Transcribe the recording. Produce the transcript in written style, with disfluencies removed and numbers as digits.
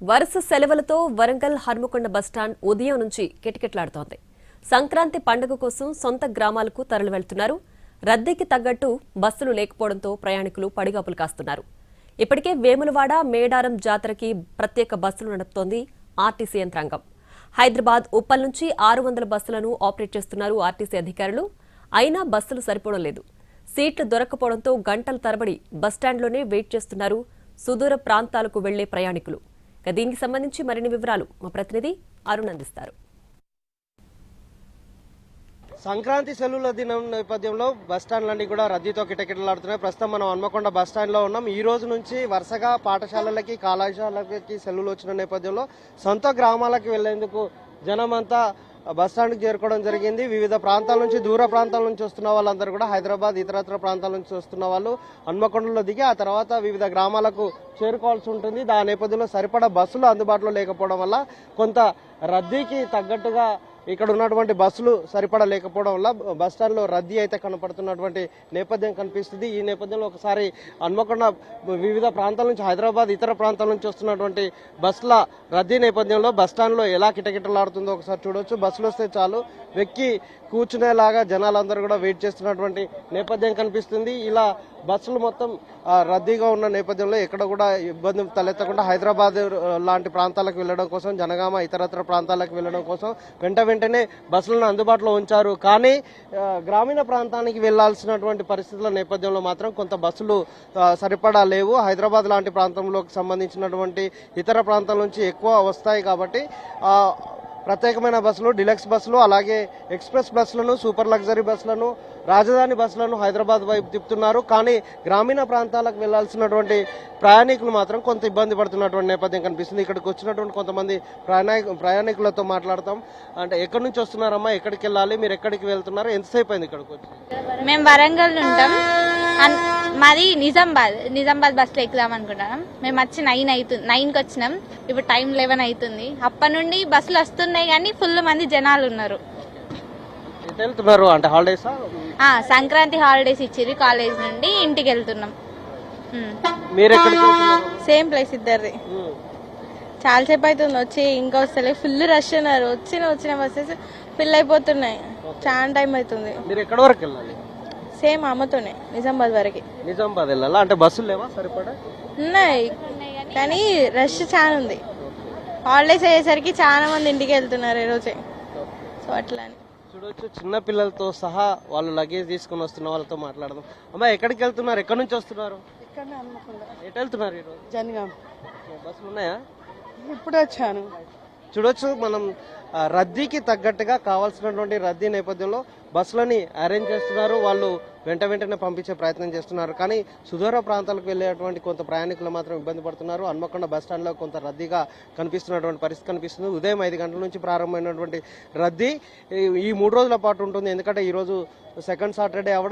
వరుస సెలవులతో వరంగల్ హన్మకొండ బస్టాండ్ ఉదయం నుంచి కిటకిటలాడుతోంది. సంక్రాంతి పండుగ కోసం సొంత గ్రామాలకు తరలి వెళ్తున్నారు. రద్దీకి తగ్గట్టు బస్సులు లేకపోవడంతో ప్రయాణికులు పడిగాపులు కాస్తున్నారు. ఇప్పటికే వేములవాడ మేడారం జాతరకి ప్రత్యేక బస్సులు నడుపుతోంది ఆర్టీసీ యంత్రాంగం. హైదరాబాద్ ఉప్పల్ నుంచి 600 బస్సులను ఆపరేట్ చేస్తున్నారు ఆర్టీసీ అధికారులు. అయినా బస్సులు సరిపోవడం లేదు. సీట్లు దొరక్కపోవడంతో గంటల తరబడి బస్టాండ్లోనే వెయిట్ చేస్తున్నారు సుదూర ప్రాంతాలకు వెళ్లే ప్రయాణికులు. దీనికి సంబంధించి మరిన్ని వివరాలు మా ప్రతినిధి అరుణ్ అందిస్తారు. సంక్రాంతి సెలవుల దినం నేపథ్యంలో బస్టాండ్లన్నీ కూడా రద్దీతో కిటకిటలాడుతున్నాయి. ప్రస్తుతం మనం హన్మకొండ బస్టాండ్లో ఉన్నాం. ఈ రోజు నుంచి వరుసగా పాఠశాలలకి కళాశాలకి సెలవులు వచ్చిన నేపథ్యంలో సొంత గ్రామాలకు వెళ్లేందుకు జనమంతా బస్టాండ్కి చేరుకోవడం జరిగింది. వివిధ ప్రాంతాల నుంచి దూర ప్రాంతాల నుంచి వస్తున్న వాళ్ళందరూ కూడా హైదరాబాద్ ఇతరత్ర ప్రాంతాల నుంచి వస్తున్న వాళ్ళు హన్మకొండలో దిగి ఆ తర్వాత వివిధ గ్రామాలకు చేరుకోవాల్సి ఉంటుంది. దాని నేపథ్యంలో సరిపడా బస్సులు అందుబాటులో లేకపోవడం వల్ల కొంత రద్దీకి తగ్గట్టుగా ఇక్కడ ఉన్నటువంటి బస్సులు సరిపడా లేకపోవడం వల్ల బస్టాండ్లో రద్దీ అయితే కనపడుతున్నటువంటి నేపథ్యం కనిపిస్తుంది. ఈ నేపథ్యంలో ఒకసారి హన్మకొండ వివిధ ప్రాంతాల నుంచి హైదరాబాద్ ఇతర ప్రాంతాల నుంచి వస్తున్నటువంటి బస్సుల రద్దీ నేపథ్యంలో బస్టాండ్లో ఎలా కిటకిటలాడుతుందో ఒకసారి చూడొచ్చు. బస్సులు వస్తే చాలు వెక్కి కూర్చునేలాగా జనాలందరూ కూడా వెయిట్ చేస్తున్నటువంటి నేపథ్యం కనిపిస్తుంది. ఇలా బస్సులు మొత్తం రద్దీగా ఉన్న నేపథ్యంలో ఎక్కడ కూడా ఇబ్బంది తలెత్తకుండా హైదరాబాద్ లాంటి ప్రాంతాలకు వెళ్లడం కోసం జనగామ ఇతరత్ర ప్రాంతాలకు వెళ్లడం కోసం వెంటనే బస్సులను అందుబాటులో ఉంచారు. కానీ గ్రామీణ ప్రాంతానికి వెళ్లాల్సినటువంటి పరిస్థితుల నేపథ్యంలో మాత్రం కొంత బస్సులు సరిపడా లేవు. హైదరాబాద్ లాంటి ప్రాంతంలోకి సంబంధించినటువంటి ఇతర ప్రాంతాల నుంచి ఎక్కువ వస్తాయి కాబట్టి ప్రత్యేకమైన బస్సులు, డిలక్స్ బస్సులు, అలాగే ఎక్స్ప్రెస్ బస్సులను, సూపర్ లగ్జరీ బస్సులను, రాజధాని బస్సులను హైదరాబాద్ వైపు తిప్పుతున్నారు. కానీ గ్రామీణ ప్రాంతాలకు వెళ్లాల్సినటువంటి ప్రయాణికులు మాత్రం కొంత ఇబ్బంది పడుతున్నటువంటి నేపథ్యం కనిపిస్తుంది. ఇక్కడికి వచ్చినటువంటి కొంతమంది ప్రయాణికులతో మాట్లాడతాం. అంటే ఎక్కడి నుంచి వస్తున్నారమ్మా, ఎక్కడికి వెళ్ళాలి, మీరు ఎక్కడికి వెళ్తున్నారు, ఎంతసేపు అయింది ఇక్కడికి వచ్చి? మేము వరంగల్ ఉంటాం. మాది నిజామాబాద్ బస్సులో ఎక్కుదాం అనుకుంటున్నాం. మేము వచ్చి 9కి వచ్చినాం. ఇప్పుడు టైం 11 అవుతుంది. అప్పటి నుండి బస్సులు వస్తున్నాయి కానీ ఫుల్ మంది జనాలు ఉన్నారు. వెళ్తున్నారు అంటే హాలిడేస్? సంక్రాంతి హాలిడేస్ ఇచ్చిర్రు. కాలేజ్ నుండి ఇంటికి వెళ్తున్నాం. మీరు ఎక్కడికి వెళ్తున్నారు? సేమ్ ప్లేస్ ఇద్దరిది. చాలా సేపు అవుతుంది వచ్చి, ఇంకా వస్తలే. ఫుల్ రష్ ఉన్నారు. వచ్చిన బస్సెస్ ఫిల్ అయిపోతున్నాయి. చాలా టైం అవుతుంది. మీరు ఎక్కడి వరకు వెళ్ళాలి? సేమ్ అమ్మతోనే నిజామాబాద్ వరకు. నిజామాబాద్ వెళ్ళాలా? అంటే బస్సులు లేవా సరిపడా? ఉన్నాయి కానీ రష్ చాలా ఉంది. హాలిడేస్ అయ్యేసరికి చాలా మంది ఇంటికి వెళ్తున్నారు ఈ రోజే. సో అట్లా చూడొచ్చు, చిన్న పిల్లలతో సహా వాళ్ళు లగేజ్ తీసుకుని వస్తున్న వాళ్ళతో మాట్లాడదాం. అమ్మా ఎక్కడికి వెళ్తున్నారు, ఎక్కడి నుంచి వస్తున్నారు? ఎటు వెళ్తున్నారు ఈరోజు? జనగాం. బస్సులు ఉన్నాయా? ఇప్పుడు వచ్చాను. చూడొచ్చు, మనం రద్దీకి తగ్గట్టుగా కావాల్సినటువంటి రద్దీ నేపథ్యంలో బస్సులని అరేంజ్ చేస్తున్నారు. వాళ్ళు వెంటనే పంపించే ప్రయత్నం చేస్తున్నారు. కానీ సుదూర ప్రాంతాలకు వెళ్ళేటువంటి కొంత ప్రయాణికులు మాత్రం ఇబ్బంది పడుతున్నారు. హన్మకొండ బస్టాండ్లో కొంత రద్దీగా కనిపిస్తున్నటువంటి పరిస్థితి కనిపిస్తుంది. ఉదయం 5 గంటల నుంచి ప్రారంభమైనటువంటి రద్దీ ఈ 3 రోజుల పాటు ఉంటుంది. ఎందుకంటే ఈరోజు సెకండ్ సాటర్డే అవడం